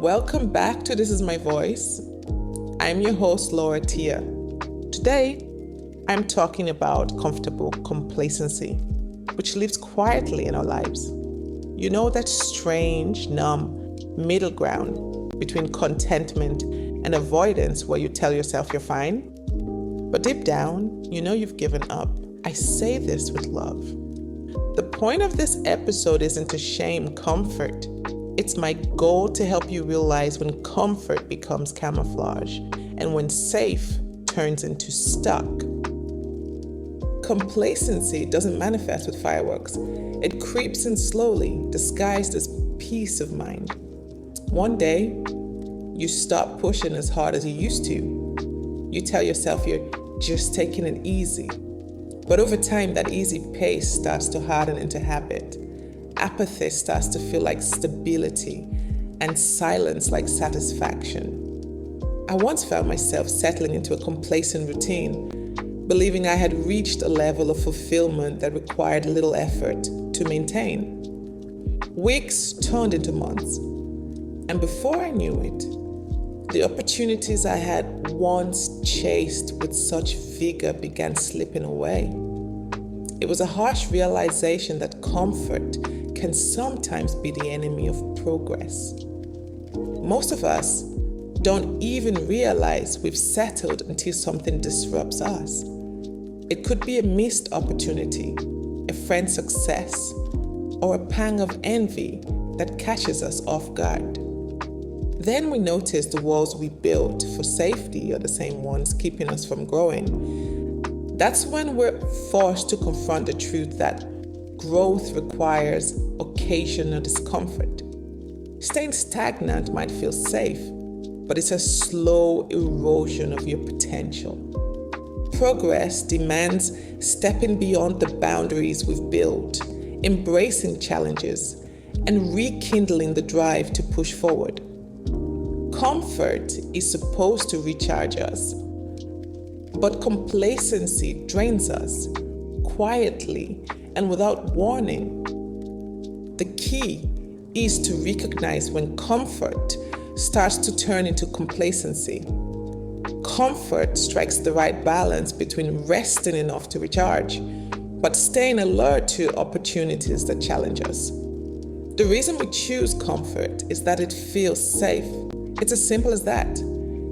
Welcome back to This Is My Voice. I'm your host, Laura Tia. Today, I'm talking about comfortable complacency, which lives quietly in our lives. You know that strange, numb middle ground between contentment and avoidance where you tell yourself you're fine? But deep down, you know you've given up. I say this with love. The point of this episode isn't to shame comfort. It's my goal to help you realize when comfort becomes camouflage and when safe turns into stuck. Complacency doesn't manifest with fireworks. It creeps in slowly, disguised as peace of mind. One day, you stop pushing as hard as you used to. You tell yourself you're just taking it easy. But over time, that easy pace starts to harden into habit. Apathy starts to feel like stability and silence like satisfaction. I once found myself settling into a complacent routine, believing I had reached a level of fulfillment that required little effort to maintain. Weeks turned into months, and before I knew it, the opportunities I had once chased with such vigor began slipping away. It was a harsh realization that comfort can sometimes be the enemy of progress. Most of us don't even realize we've settled until something disrupts us. It could be a missed opportunity, a friend's success, or a pang of envy that catches us off guard. Then we notice the walls we built for safety are the same ones keeping us from growing. That's when we're forced to confront the truth that growth requires occasional discomfort. Staying stagnant might feel safe, but it's a slow erosion of your potential. Progress demands stepping beyond the boundaries we've built, embracing challenges, and rekindling the drive to push forward. Comfort is supposed to recharge us, but complacency drains us quietly and without warning. The key is to recognize when comfort starts to turn into complacency. Comfort strikes the right balance between resting enough to recharge, but staying alert to opportunities that challenge us. The reason we choose comfort is that it feels safe. It's as simple as that.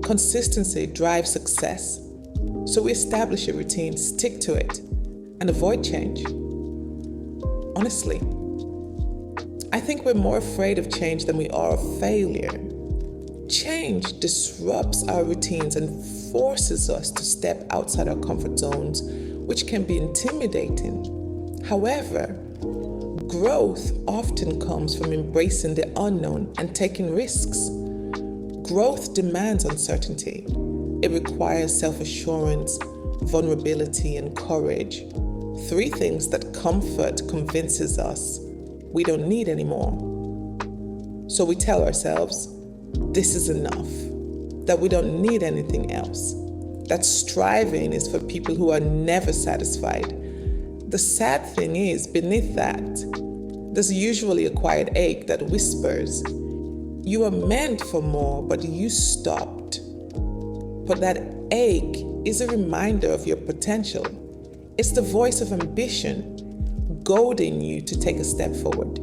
Consistency drives success. So we establish a routine, stick to it, and avoid change. Honestly, I think we're more afraid of change than we are of failure. Change disrupts our routines and forces us to step outside our comfort zones, which can be intimidating. However, growth often comes from embracing the unknown and taking risks. Growth demands uncertainty. It requires self-assurance, vulnerability, and courage. 3 things that comfort convinces us we don't need anymore. So we tell ourselves, this is enough, that we don't need anything else, that striving is for people who are never satisfied. The sad thing is, beneath that, there's usually a quiet ache that whispers, you are meant for more, but you stopped. But that ache is a reminder of your potential. It's the voice of ambition, goading you to take a step forward,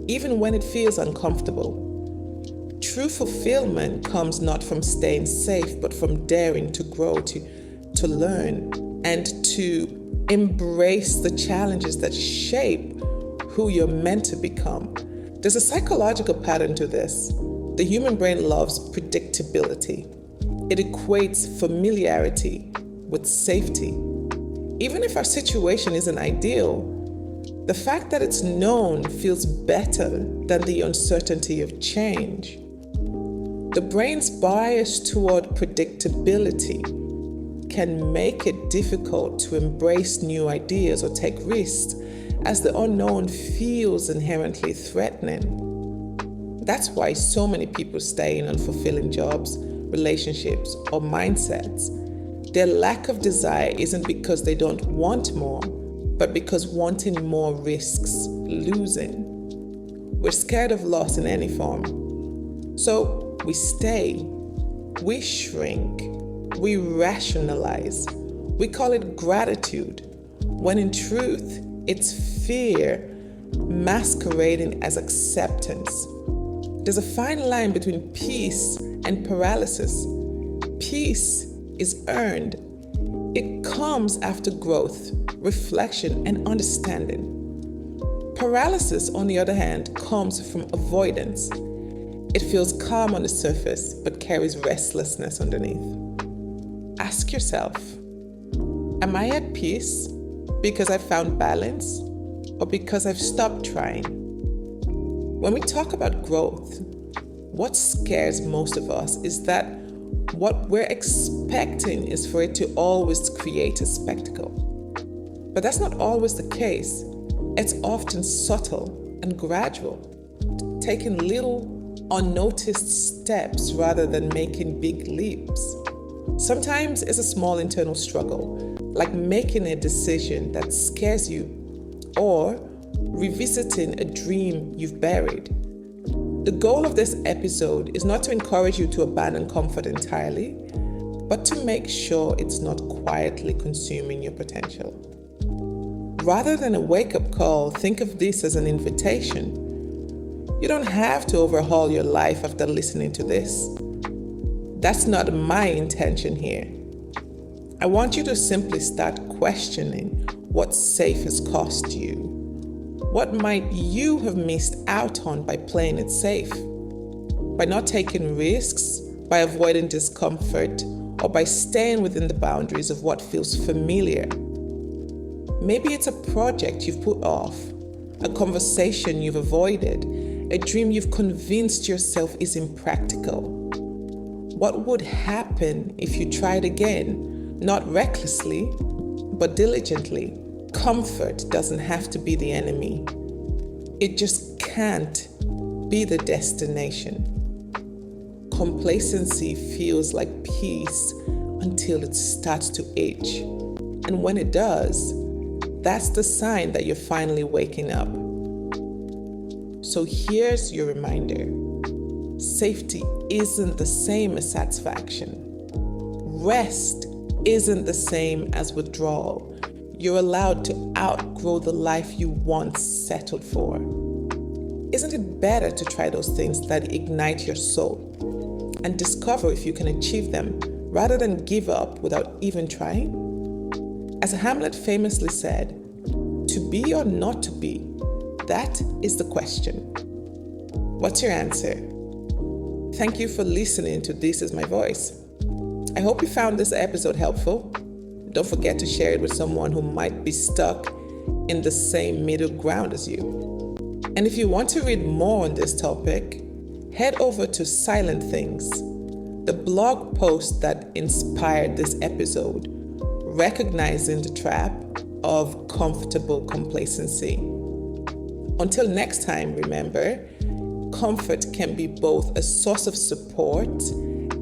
even when it feels uncomfortable. True fulfillment comes not from staying safe, but from daring to grow, to learn, and to embrace the challenges that shape who you're meant to become. There's a psychological pattern to this. The human brain loves predictability. It equates familiarity with safety. Even if our situation isn't ideal, the fact that it's known feels better than the uncertainty of change. The brain's bias toward predictability can make it difficult to embrace new ideas or take risks, as the unknown feels inherently threatening. That's why so many people stay in unfulfilling jobs, relationships, or mindsets. Their lack of desire isn't because they don't want more, but because wanting more risks losing. We're scared of loss in any form. So We stay, we shrink, we rationalize. We call it gratitude, when in truth, it's fear masquerading as acceptance. There's a fine line between peace and paralysis. Peace is earned. It comes after growth, reflection, and understanding. Paralysis, on the other hand, comes from avoidance. It feels calm on the surface, but carries restlessness underneath. Ask yourself, am I at peace because I found balance, or because I've stopped trying? When we talk about growth, what scares most of us is that what we're expecting is for it to always create a spectacle. But that's not always the case. It's often subtle and gradual, taking little unnoticed steps rather than making big leaps. Sometimes it's a small internal struggle, like making a decision that scares you or revisiting a dream you've buried. The goal of this episode is not to encourage you to abandon comfort entirely, but to make sure it's not quietly consuming your potential. Rather than a wake-up call, think of this as an invitation. You don't have to overhaul your life after listening to this. That's not my intention here. I want you to simply start questioning what safe has cost you. What might you have missed out on by playing it safe? By not taking risks, by avoiding discomfort, or by staying within the boundaries of what feels familiar. Maybe it's a project you've put off, a conversation you've avoided, a dream you've convinced yourself is impractical. What would happen if you tried again? Not recklessly, but diligently. Comfort doesn't have to be the enemy. It just can't be the destination. Complacency feels like peace until it starts to itch. And when it does, that's the sign that you're finally waking up. So here's your reminder. Safety isn't the same as satisfaction. Rest isn't the same as withdrawal. You're allowed to outgrow the life you once settled for. Isn't it better to try those things that ignite your soul and discover if you can achieve them rather than give up without even trying? As Hamlet famously said, to be or not to be, that is the question. What's your answer? Thank you for listening to This Is My Voice. I hope you found this episode helpful. Don't forget to share it with someone who might be stuck in the same middle ground as you. And if you want to read more on this topic, head over to Silent Things, the blog post that inspired this episode, recognizing the trap of comfortable complacency. Until next time, remember, comfort can be both a source of support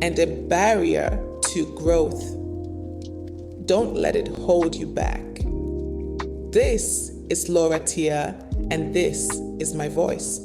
and a barrier to growth. Don't let it hold you back. This is Laura Tia, and this is my voice.